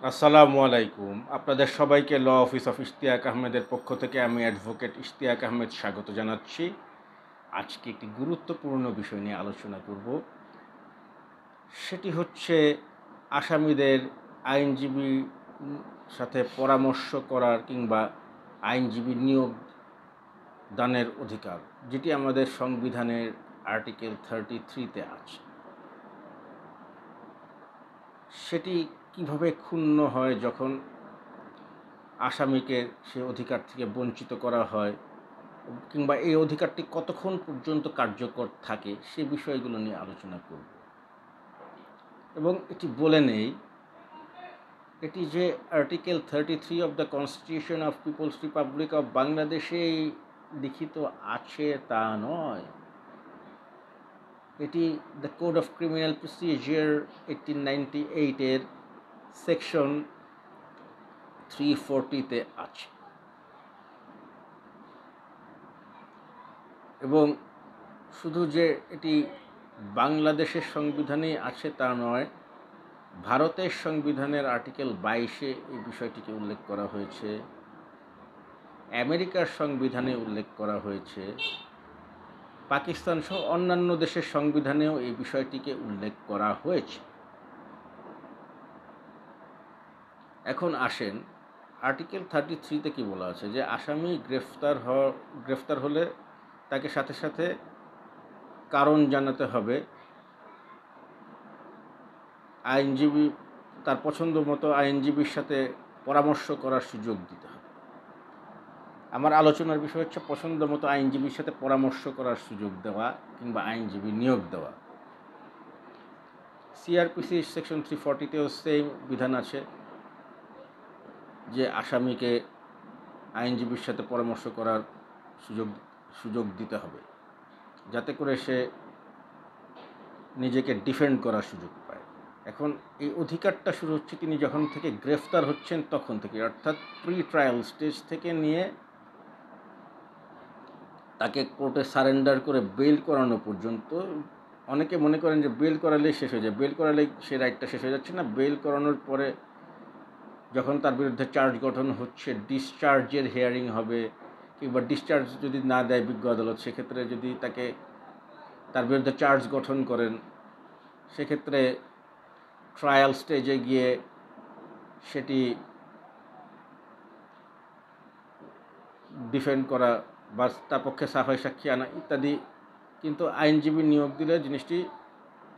আসসালামু আলাইকুম। আপনাদের সবাইকে ল অফিস অফ ইশতিয়াক আহমেদের পক্ষ থেকে আমি অ্যাডভোকেট ইশতিয়াক আহমেদ স্বাগত জানাচ্ছি। আজকে একটি গুরুত্বপূর্ণ বিষয় নিয়ে আলোচনা করব। সেটি হচ্ছে আসামিদের আইনজীবী সাথে পরামর্শ করার কিংবা আইনজীবী নিয়োগ দানের অধিকার, যেটি আমাদের সংবিধানের আর্টিকেল 33-তে আছে। সেটি কিভাবে ক্ষুণ্ণ হয় যখন আসামিকে সে অধিকার থেকে বঞ্চিত করা হয়, কিংবা এই অধিকারটি কতক্ষণ পর্যন্ত কার্যকর থাকে, সে বিষয়গুলো নিয়ে আলোচনা করব। এবং এটি বলে নেই, এটি যে article 33 of the constitution of people's republic of বাংলাদেশেই লিখিত আছে তা নয়। এটি the code of criminal procedure 1898-এর সেকশন 340-তে আছে। এবং শুধু যে এটি বাংলাদেশের সংবিধানেই আছে তা নয়, ভারতের সংবিধানের আর্টিকেল 22-এ এই বিষয়টিকে উল্লেখ করা হয়েছে, আমেরিকার সংবিধানে উল্লেখ করা হয়েছে, পাকিস্তান সহ অন্যান্য দেশের সংবিধানেও এই বিষয়টিকে উল্লেখ করা হয়েছে। এখন আসেন, আর্টিকেল 33-তে কি বলা আছে, যে আসামি গ্রেফতার হলে তাকে সাথে সাথে কারণ জানাতে হবে, আইনজীবী তার পছন্দ মতো আইনজীবীর সাথে পরামর্শ করার সুযোগ দিতে হবে। আমার আলোচনার বিষয় হচ্ছে পছন্দ মতো আইনজীবীর সাথে পরামর্শ করার সুযোগ দেওয়া কিংবা আইনজীবী নিয়োগ দেওয়া। সিআরপিসি সেকশন 340-তেও সেম বিধান আছে, যে আসামিকে আইনজীবীর সাথে পরামর্শ করার সুযোগ দিতে হবে, যাতে করে সে নিজেকে ডিফেন্ড করার সুযোগ পায়। এখন এই অধিকারটা শুরু হচ্ছে তিনি যখন থেকে গ্রেফতার হচ্ছেন তখন থেকে, অর্থাৎ প্রি ট্রায়াল স্টেজ থেকে নিয়ে তাকে কোর্টে সারেন্ডার করে বেল করানো পর্যন্ত। অনেকে মনে করেন যে বেল করালেই শেষ হয়ে যায়, বেল করালেই সে রাইটটা শেষ হয়ে যাচ্ছে না। বেল করানোর পরে যখন তার বিরুদ্ধে চার্জ গঠন হচ্ছে, ডিসচার্জের হিয়ারিং হবে, কিংবা ডিসচার্জ যদি না দেয় বিজ্ঞ আদালত, সেক্ষেত্রে যদি তার বিরুদ্ধে চার্জ গঠন করেন, সেক্ষেত্রে ট্রায়াল স্টেজে গিয়ে সেটি ডিফেন্ড করা বা তার পক্ষে সাফাই সাক্ষী আনা ইত্যাদি, কিন্তু আইনজীবী নিয়োগ দিলে জিনিসটি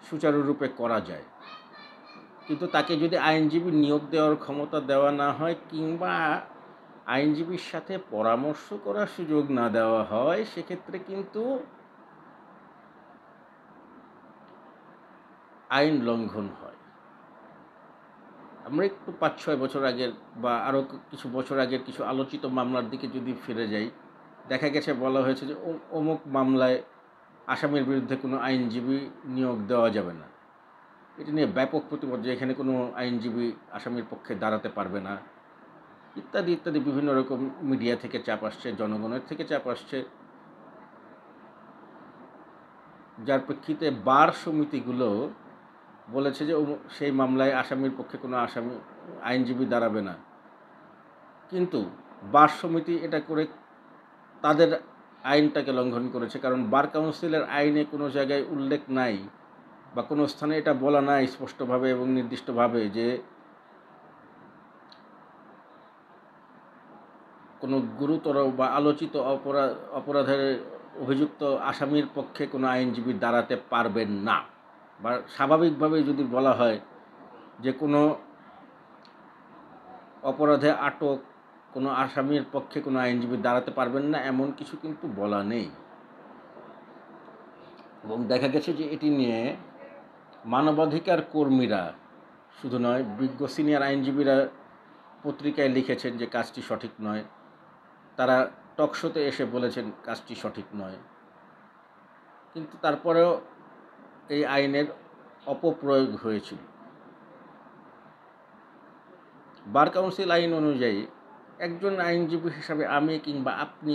সুচারুরূপে করা যায়। কিন্তু তাকে যদি আইনজীবী নিয়োগ দেওয়ার ক্ষমতা দেওয়া না হয়, কিংবা আইনজীবীর সাথে পরামর্শ করার সুযোগ না দেওয়া হয়, সেক্ষেত্রে কিন্তু আইন লঙ্ঘন হয়। আমরা একটু 5-6 বছর আগের বা আরও কিছু বছর আগের কিছু আলোচিত মামলার দিকে যদি ফিরে যাই, দেখা গেছে বলা হয়েছে যে অমুক মামলায় আসামির বিরুদ্ধে কোনো আইনজীবী নিয়োগ দেওয়া যাবে না। এটি নিয়ে ব্যাপক প্রতিবাদ, যে এখানে কোনো আইনজীবী আসামির পক্ষে দাঁড়াতে পারবে না, ইত্যাদি ইত্যাদি বিভিন্ন রকম মিডিয়া থেকে চাপ আসছে, জনগণের থেকে চাপ আসছে, যার প্রেক্ষিতে বার সমিতিগুলো বলেছে যে সেই মামলায় আসামির পক্ষে কোনো আইনজীবী দাঁড়াবে না। কিন্তু বার সমিতি এটা করে তাদের আইনটাকে লঙ্ঘন করেছে, কারণ বার কাউন্সিলের আইনে কোনো জায়গায় উল্লেখ নাই বা কোনো স্থানে এটা বলা নাই স্পষ্টভাবে এবং নির্দিষ্টভাবে যে কোনো গুরুতর বা আলোচিত অপরাধের অভিযুক্ত আসামির পক্ষে কোনো আইনজীবী দাঁড়াতে পারবেন না। বা স্বাভাবিকভাবে যদি বলা হয় যে কোনো অপরাধে আটক কোনো আসামির পক্ষে কোনো আইনজীবী দাঁড়াতে পারবেন না, এমন কিছু কিন্তু বলা নেই। এবং দেখা গেছে যে এটি নিয়ে মানবাধিকার কর্মীরা শুধু নয়, বিজ্ঞ সিনিয়র আইনজীবীরা পত্রিকায় লিখেছেন যে কাজটি সঠিক নয়, তারা টকশোতে এসে বলেছেন কাজটি সঠিক নয়। কিন্তু তারপরেও এই আইনের অপপ্রয়োগ হয়েছিল। বার কাউন্সিল আইন অনুযায়ী একজন আইনজীবী হিসাবে আমি কিংবা আপনি,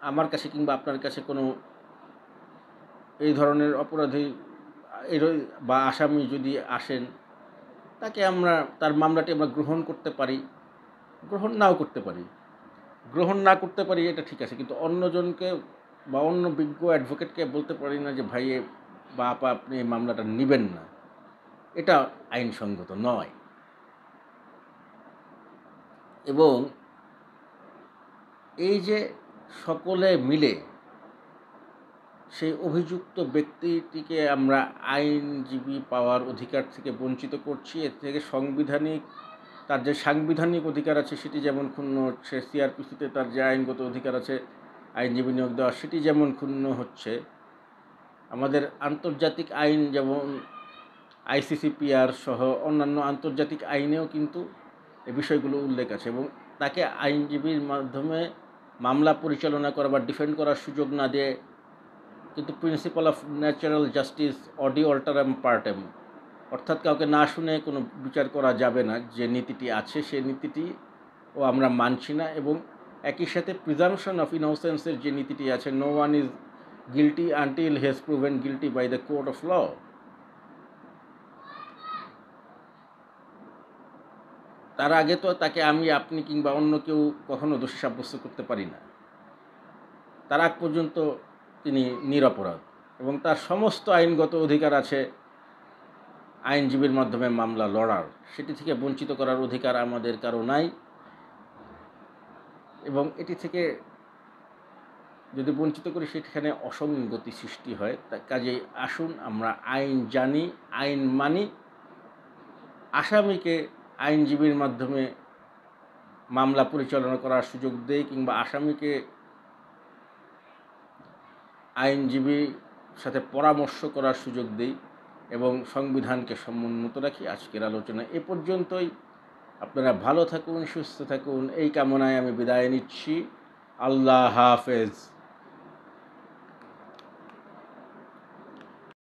আমার কাছে কিংবা আপনার কাছে কোনো এই ধরনের অপরাধী বা আসামি যদি আসেন, তার মামলাটি আমরা গ্রহণ করতে পারি, গ্রহণ নাও করতে পারি। গ্রহণ না করতে পারি এটা ঠিক আছে, কিন্তু অন্যজনকে বা অন্য বিজ্ঞ অ্যাডভোকেটকে বলতে পারি না যে ভাই বা আপা আপনি এই মামলাটা নেবেন না। এটা আইনসঙ্গত নয়। এবং এই যে সকলে মিলে সেই অভিযুক্ত ব্যক্তিটিকে আমরা আইনজীবী পাওয়ার অধিকার থেকে বঞ্চিত করছি, এর থেকে তার যে সাংবিধানিক অধিকার আছে সেটি যেমন ক্ষুণ্ণ হচ্ছে, সিআরপিসিতে তার যে আইনগত অধিকার আছে আইনজীবী নিয়োগ দেওয়া সেটি যেমন ক্ষুণ্ণ হচ্ছে, আমাদের আন্তর্জাতিক আইন যেমন আইসিসিপিআর সহ অন্যান্য আন্তর্জাতিক আইনেও কিন্তু এই বিষয়গুলো উল্লেখ আছে। এবং তাকে আইনজীবীর মাধ্যমে মামলা পরিচালনা করা বা ডিফেন্ড করার সুযোগ না দিয়ে কিন্তু প্রিন্সিপাল অফ ন্যাচারাল জাস্টিস অডি অল্টারাম পার্টেম, অর্থাৎ কাউকে না শুনে কোনো বিচার করা যাবে না, যে নীতিটি আছে সেই নীতিটিও আমরা মানছি না। এবং একই সাথে প্রিজাম্পশন অফ ইনোসেন্সের যে নীতিটি আছে, no one is guilty until he has proven guilty by the court of law, তার আগে তো তাকে আমি, আপনি কিংবা অন্য কেউ কখনো দোষী সাব্যস্ত করতে পারি না। তার আগ পর্যন্ত তিনি নিরপরাধ এবং তার সমস্ত আইনগত অধিকার আছে আইনজীবীর মাধ্যমে মামলা লড়ার। সেটি থেকে বঞ্চিত করার অধিকার আমাদের কারো নাই। এবং এটি থেকে যদি বঞ্চিত করি সেখানে অসঙ্গতি সৃষ্টি হয়। কাজেই আসুন আমরা আইন জানি, আইন মানি, আসামিকে আইনজীবীর মাধ্যমে মামলা পরিচালনা করার সুযোগ দেই, কিংবা আসামিকে আইনজীবীর সাথে পরামর্শ করার সুযোগ দেই এবং সংবিধানকে সমুন্নত রাখি। আজকের আলোচনা এ পর্যন্তই। আপনারা ভালো থাকুন, সুস্থ থাকুন, এই কামনায় আমি বিদায় নিচ্ছি। আল্লাহ হাফেজ।